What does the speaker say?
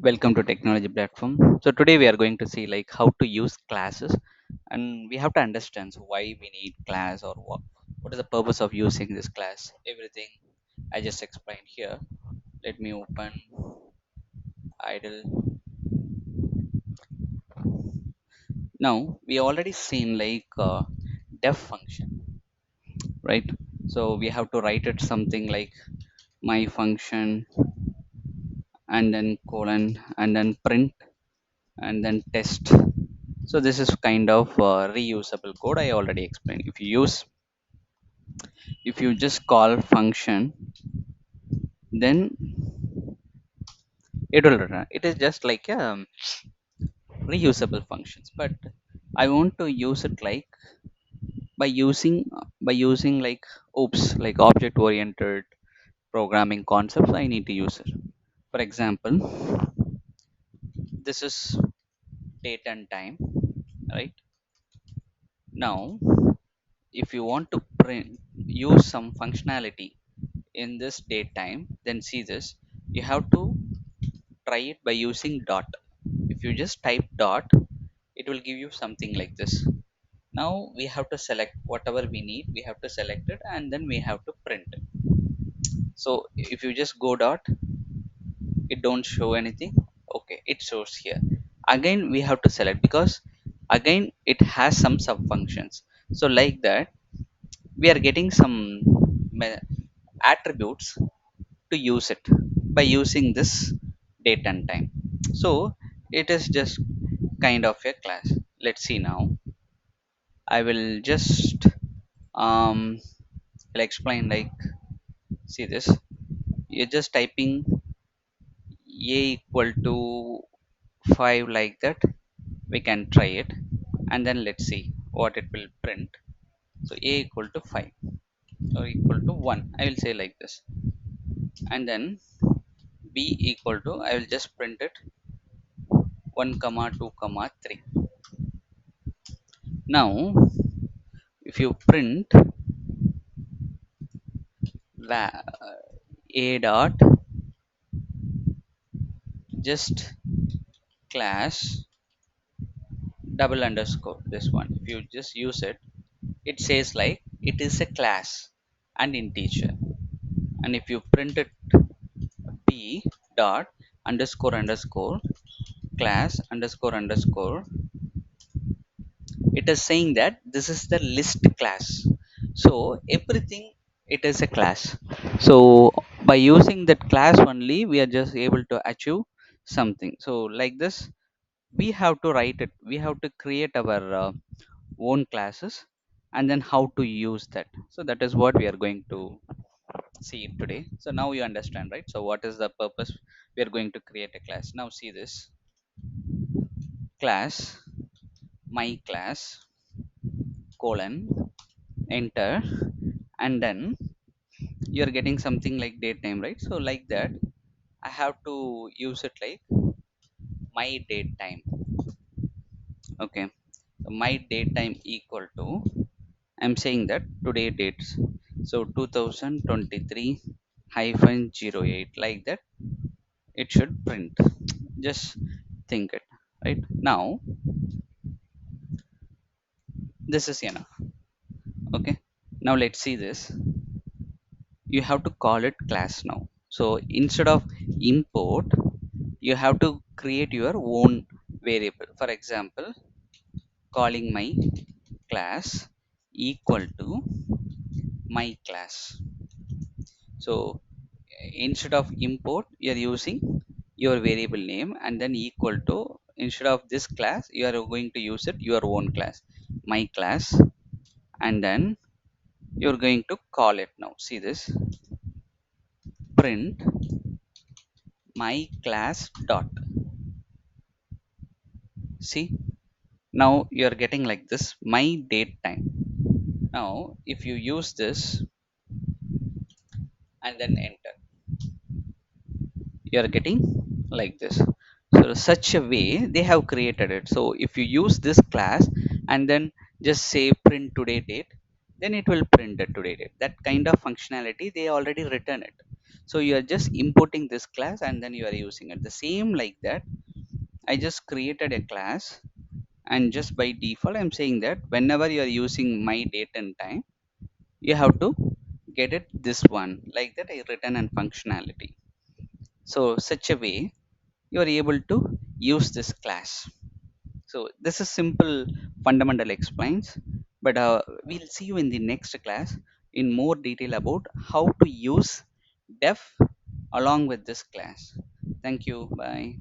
Welcome to technology platform. So today we are going to see like how to use classes, and we have to understand why we need class, or what is the purpose of using this class. Everything I just explained here. Let me open idle. Now we already seen like def function, right? So we have to write it something like my function and then colon and then print and then test. So this is kind of reusable code. I already explained. If you just call function, then it will return. It is just like reusable functions. But I want to use it like by using like oops, like object oriented programming concepts. I need to use it. For example, this is date and time, right? Now, if you want to print use some functionality in this date time, then see this, you have to try it by using dot. If you just type dot, it will give you something like this. Now we have to select whatever we need, we have to select it, and then we have to print it. So if you just go dot, it don't show anything. Okay, it shows here. Again we have to select, because again it has some sub functions. So like that, we are getting some me- attributes to use it by using this date and time. So it is just kind of a class. Let's see now. I will just um will explain like, see this, you're just typing a equal to 5 like that. We can try it, and then let's see what it will print. So a equal to 5 or equal to 1, I will say like this, and then b equal to, I will just print it 1 comma 2 comma 3. Now if you print a dot just class double underscore, this one, if you just use it, it says like it is a class and integer. And if you print it b dot underscore underscore class underscore underscore, it is saying that this is the list class. So everything, it is a class. So by using that class only, we are just able to achieve something. So like this, we have to write it, we have to create our own classes, and then how to use that. So that is what we are going to see today. So now you understand, right? So what is the purpose? We are going to create a class. Now see this class, my class colon enter, and then you're getting something like date name, right? So like that, I have to use it like my date time. Okay, so my date time equal to, I'm saying that today dates, so 2023 hyphen 08, like that it should print. Just think it, right? Now this is enough. Okay, now let's see this. You have to call it class now. So instead of import, you have to create your own variable. For example, calling my class equal to my class. So instead of import, you are using your variable name, and then equal to, instead of this class, you are going to use it your own class, my class, and then you're going to call it. Now see this, print my class dot. See, now you're getting like this, my date time. Now if you use this and then enter, you're getting like this. So such a way they have created it. So if you use this class and then just say print today date, then it will print the today date. That kind of functionality they already written it. So you are just importing this class and then you are using it the same like that. I just created a class, and just by default I'm saying that whenever you are using my date and time, you have to get it this one, like that I written and functionality. So such a way you are able to use this class. So this is simple fundamental explains, but we'll see you in the next class in more detail about how to use def along with this class. Thank you. Bye.